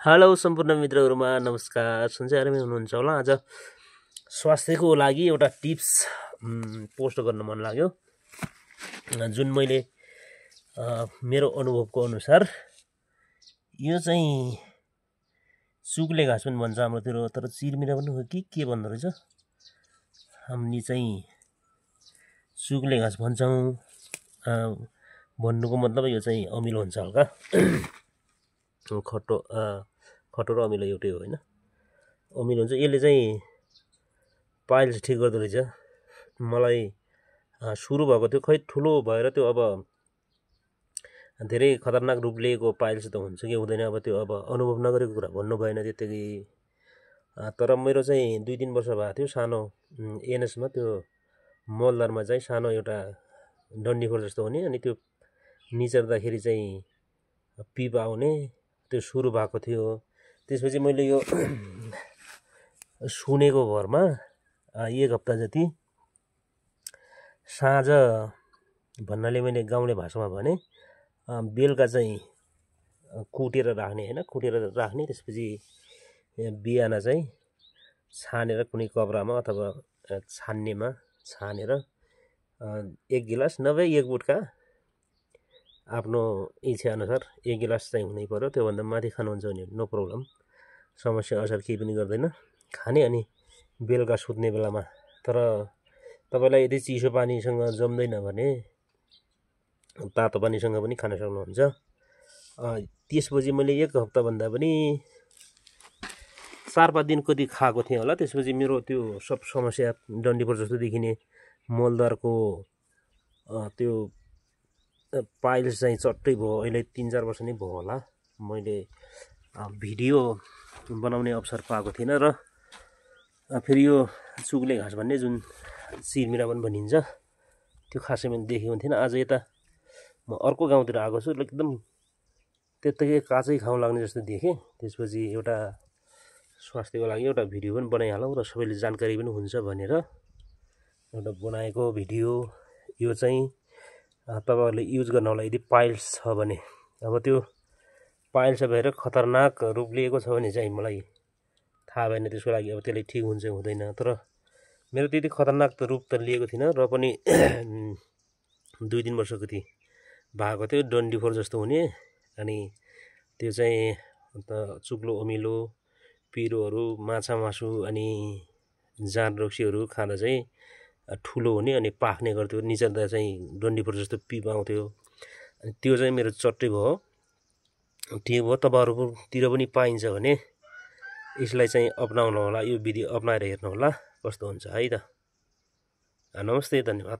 Hello सम्पूर्ण मित्रहरुमा नमस्कार। सन्चै आरामै हुनुहुन्छ होला। आज स्वास्थ्यको लागि एउटा टिप्स पोस्ट गर्न मन लाग्यो, जुन मैले मेरो अनुभवको अनुसार यो चाहिँ सुग्ले घाँस पनि भन्छ हाम्रोतिर, तर चिरमिरा पनि हो कि के भन्दो रहेछ। हामी चाहिँ सुग्ले घाँस भन्छौँ। भन्नुको मतलब यो चाहिँ अमिलो हुन्छ हल्का खटो र अमिलो एउटै हो हैन, अमिलो हुन्छ। यसले चाहिँ पाइल्स ठिक गर्दो रहेछ। मलाई सुरु भएको थियो, खै ठुलो भएर त्यो अब धेरै खतरनाक रूप लिएको पाइल्स त हुन्छ कि हुँदैन, अब त्यो अब अनुभव नगरेको कुरा भन्नु भएन त्यतिकै। तर मेरो चाहिँ 2-3 वर्ष भएको थियो सानो एनएसमा, त्यो मलदरमा चाहिँ सानो एउटा डन्डीफोर जस्तो हुने, अनि त्यो निचर्दाखेरि चाहिँ पिप आउने, त्यो सुरु भएको थियो। त्यसपछि मैले यो सुनेको भरमा 1 हप्ता जति साँझ भन्नाले मैले गाउँले भाषामा भने बेलुका चाहिँ कुटेर राख्ने हैन, कुटेर राख्ने। त्यसपछि बिहान चाहिँ छानेर कुनै कपडामा अथवा छान्नेमा छानेर 1 गिलास नभए 1 बुट्का, आफ्नो इच्छा अनुसार 1 गिलास चाहिँ हुनै पर्यो। त्योभन्दा माथि खानुहुन्छ भने नो प्रब्लम, समस्या असर केही पनि गर्दैन खाने। अनि बेलुका सुत्ने बेलामा, तर तपाईलाई यदि चिसो पानीसँग जम्दैन भने तातो पानीसँग पनि खान सक्नुहुन्छ। त्यसपछि मैले 1 हप्ता भन्दा पनि 4-5 दिन कति खाएको थिएँ होला। त्यसपछि मेरो त्यो सब समस्या डन्डीफोर जस्तो देखिने मलदरको त्यो पाइल्स चाहिँ चट्टै भयो। अहिले 3-4 वर्ष नै भयो होला। मैले भिडियो बनाउने अवसर पाएको थिइनँ र फेरि यो सुग्ले घाँस भन्ने जुन चिरमिरा पनि भनिन्छ त्यो खासै मैले देखेको थिइनँ। आज यता म अर्को गाउँतिर आएको छु, एकदम त्यत्तिकै काचै खाउँ लाग्ने जस्तो देखेँ। त्यसपछि एउटा स्वास्थ्यको लागि एउटा भिडियो पनि बनाइहालौँ र सबैले जानकारी पनि हुन्छ भनेर एउटा बनाएको भिडियो। यो चाहिँ तपाईहरुले युज गर्न होला यदि पाइल्स छ भने। अब त्यो पाइल्स भएर खतरनाक रूप लिएको छ भने चाहिँ मलाई थाहा भएन त्यसको लागि, अब त्यसले ठिक हुन्छ हुँदैन। तर मेरो त्यति खतरनाक त रूप त लिएको थिइनँ र पनि 2-3 वर्ष कति भएको थियो, डन्डीफोर जस्तो हुने। अनि त्यो चाहिँ अन्त चुक्लो अमिलो पिरोहरू, माछा मासु अनि जाँड रक्सीहरू खाँदा चाहिँ ठुलो हुने अनि पाक्ने गर्थ्यो। निचर्दा चाहिँ डन्डीफोर जस्तो पिप आउँथ्यो। अनि त्यो चाहिँ मेरो चट्टै भयो, ठिक भयो। तपाईहरुतिर पनि पाइन्छ भने यसलाई चाहिँ अपनाउनु होला, यो विधि अपनाएर हेर्नु होला कस्तो हुन्छ है त। नमस्ते, धन्यवाद।